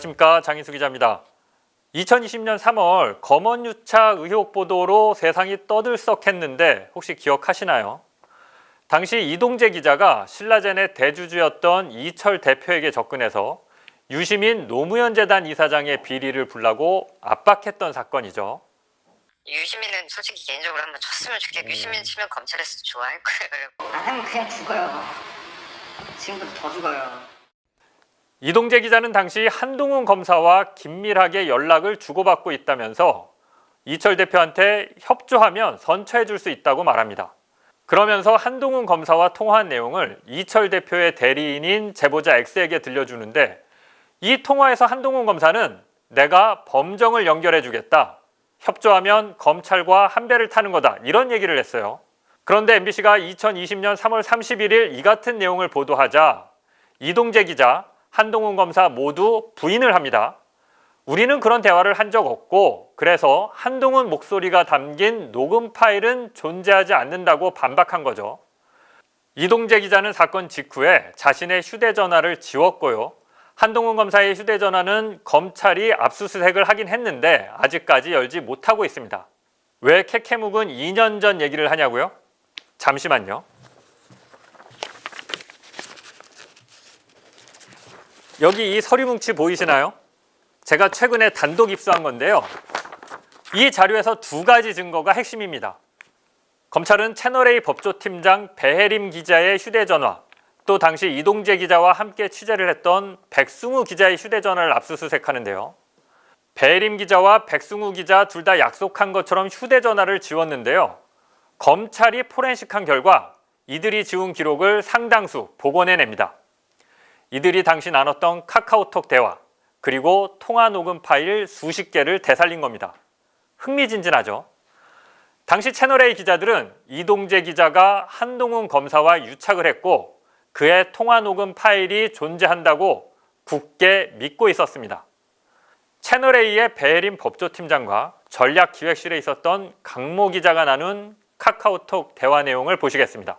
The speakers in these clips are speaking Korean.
안녕하십니까, 장인수 기자입니다. 2020년 3월 검언유착 의혹 보도로 세상이 떠들썩했는데 혹시 기억하시나요? 당시 이동재 기자가 신라젠의 대주주였던 이철 대표에게 접근해서 유시민 노무현 재단 이사장의 비리를 불라고 압박했던 사건이죠. 유시민은 솔직히 개인적으로 한번 쳤으면 좋겠고 유시민 치면 검찰에서 좋아할 거예요. 하면 그냥 죽어요. 지금부터 더 죽어요. 이동재 기자는 당시 한동훈 검사와 긴밀하게 연락을 주고받고 있다면서 이철 대표한테 협조하면 선처해 줄 수 있다고 말합니다. 그러면서 한동훈 검사와 통화한 내용을 이철 대표의 대리인인 제보자 X에게 들려주는데 이 통화에서 한동훈 검사는 내가 범정을 연결해 주겠다. 협조하면 검찰과 한 배를 타는 거다. 이런 얘기를 했어요. 그런데 MBC가 2020년 3월 31일 이 같은 내용을 보도하자 이동재 기자, 한동훈 검사 모두 부인을 합니다. 우리는 그런 대화를 한 적 없고 그래서 한동훈 목소리가 담긴 녹음 파일은 존재하지 않는다고 반박한 거죠. 이동재 기자는 사건 직후에 자신의 휴대전화를 지웠고요. 한동훈 검사의 휴대전화는 검찰이 압수수색을 하긴 했는데 아직까지 열지 못하고 있습니다. 왜 캐캐묵은 2년 전 얘기를 하냐고요? 잠시만요. 여기 이 서류 뭉치 보이시나요? 제가 최근에 단독 입수한 건데요. 이 자료에서 두 가지 증거가 핵심입니다. 검찰은 채널A 법조팀장 배혜림 기자의 휴대전화, 또 당시 이동재 기자와 함께 취재를 했던 백승우 기자의 휴대전화를 압수수색하는데요. 배혜림 기자와 백승우 기자 둘 다 약속한 것처럼 휴대전화를 지웠는데요. 검찰이 포렌식한 결과 이들이 지운 기록을 상당수 복원해냅니다. 이들이 당시 나눴던 카카오톡 대화, 그리고 통화 녹음 파일 수십 개를 되살린 겁니다. 흥미진진하죠? 당시 채널A 기자들은 이동재 기자가 한동훈 검사와 유착을 했고 그의 통화 녹음 파일이 존재한다고 굳게 믿고 있었습니다. 채널A의 배혜림 법조팀장과 전략기획실에 있었던 강모 기자가 나눈 카카오톡 대화 내용을 보시겠습니다.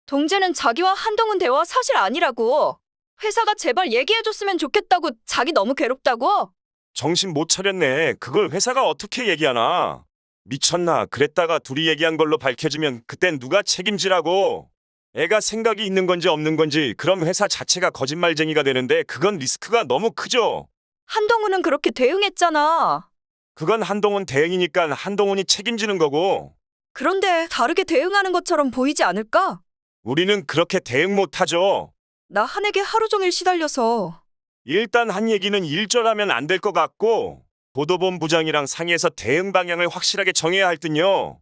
동재는 자기와 한동훈 대화 사실 아니라고. 회사가 제발 얘기해줬으면 좋겠다고. 자기 너무 괴롭다고. 정신 못 차렸네. 그걸 회사가 어떻게 얘기하나. 미쳤나. 그랬다가 둘이 얘기한 걸로 밝혀지면 그땐 누가 책임지라고. 애가 생각이 있는 건지 없는 건지 그럼 회사 자체가 거짓말쟁이가 되는데 그건 리스크가 너무 크죠. 한동훈은 그렇게 대응했잖아. 그건 한동훈 대응이니까 한동훈이 책임지는 거고. 그런데 다르게 대응하는 것처럼 보이지 않을까? 우리는 그렇게 대응 못하죠. 나 한에게 하루 종일 시달려서. 일단 한 얘기는 일절하면 안 될 것 같고 보도본부장이랑 상의해서 대응 방향을 확실하게 정해야 할 듯요.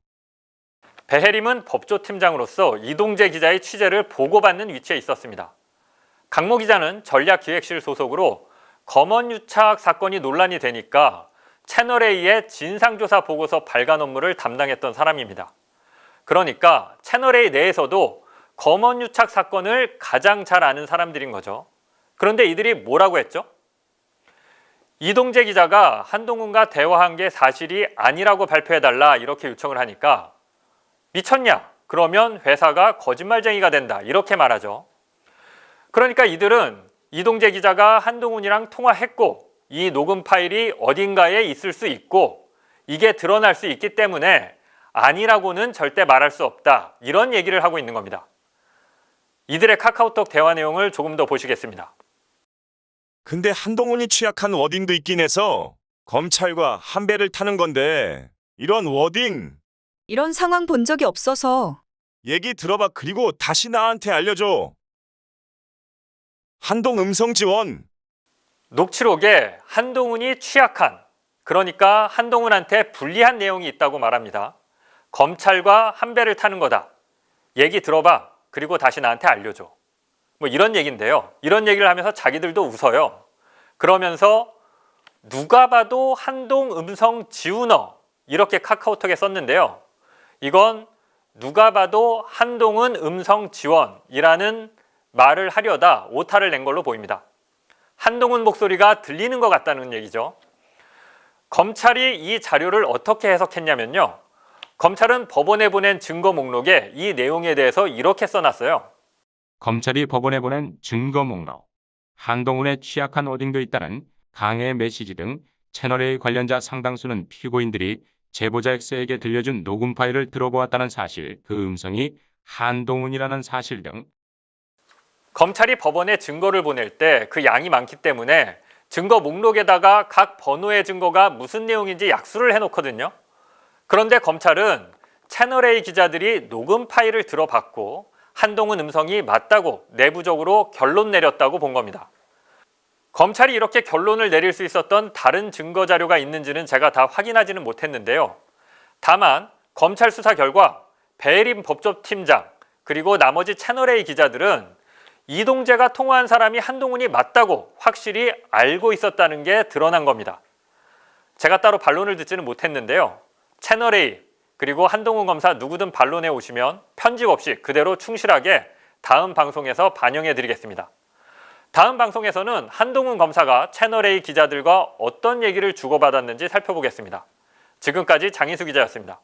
배혜림은 법조팀장으로서 이동재 기자의 취재를 보고받는 위치에 있었습니다. 강모 기자는 전략기획실 소속으로 검언유착 사건이 논란이 되니까 채널A의 진상조사 보고서 발간 업무를 담당했던 사람입니다. 그러니까 채널A 내에서도 검언유착 사건을 가장 잘 아는 사람들인 거죠. 그런데 이들이 뭐라고 했죠? 이동재 기자가 한동훈과 대화한 게 사실이 아니라고 발표해달라 이렇게 요청을 하니까 미쳤냐? 그러면 회사가 거짓말쟁이가 된다 이렇게 말하죠. 그러니까 이들은 이동재 기자가 한동훈이랑 통화했고 이 녹음 파일이 어딘가에 있을 수 있고 이게 드러날 수 있기 때문에 아니라고는 절대 말할 수 없다 이런 얘기를 하고 있는 겁니다. 이들의 카카오톡 대화 내용을 조금 더 보시겠습니다. 근데 한동훈이 취약한 워딩도 있긴 해서 검찰과 한 배를 타는 건데 이런 워딩 이런 상황 본 적이 없어서. 얘기 들어봐. 그리고 다시 나한테 알려줘. 한동 음성 지원. 녹취록에 한동훈이 취약한, 그러니까 한동훈한테 불리한 내용이 있다고 말합니다. 검찰과 한 배를 타는 거다. 얘기 들어봐. 그리고 다시 나한테 알려줘. 뭐 이런 얘기인데요. 이런 얘기를 하면서 자기들도 웃어요. 그러면서 누가 봐도 한동 음성 지우너 이렇게 카카오톡에 썼는데요. 이건 누가 봐도 한동훈 음성 지원이라는 말을 하려다 오타를 낸 걸로 보입니다. 한동훈 목소리가 들리는 것 같다는 얘기죠. 검찰이 이 자료를 어떻게 해석했냐면요. 검찰은 법원에 보낸 증거 목록에 이 내용에 대해서 이렇게 써놨어요. 검찰이 법원에 보낸 증거 목록. 한동훈의 취약한 어딩도 있다는 강의 메시지 등 채널A 관련자 상당수는 피고인들이 제보자 X에게 들려준 녹음 파일을 들어보았다는 사실, 그 음성이 한동훈이라는 사실 등 검찰이 법원에 증거를 보낼 때 그 양이 많기 때문에 증거 목록에다가 각 번호의 증거가 무슨 내용인지 약수를 해놓거든요. 그런데 검찰은 채널A 기자들이 녹음 파일을 들어봤고 한동훈 음성이 맞다고 내부적으로 결론 내렸다고 본 겁니다. 검찰이 이렇게 결론을 내릴 수 있었던 다른 증거 자료가 있는지는 제가 다 확인하지는 못했는데요. 다만 검찰 수사 결과 배혜림 법조팀장 그리고 나머지 채널A 기자들은 이동재가 통화한 사람이 한동훈이 맞다고 확실히 알고 있었다는 게 드러난 겁니다. 제가 따로 반론을 듣지는 못했는데요. 채널A 그리고 한동훈 검사 누구든 반론해 오시면 편집 없이 그대로 충실하게 다음 방송에서 반영해 드리겠습니다. 다음 방송에서는 한동훈 검사가 채널A 기자들과 어떤 얘기를 주고받았는지 살펴보겠습니다. 지금까지 장인수 기자였습니다.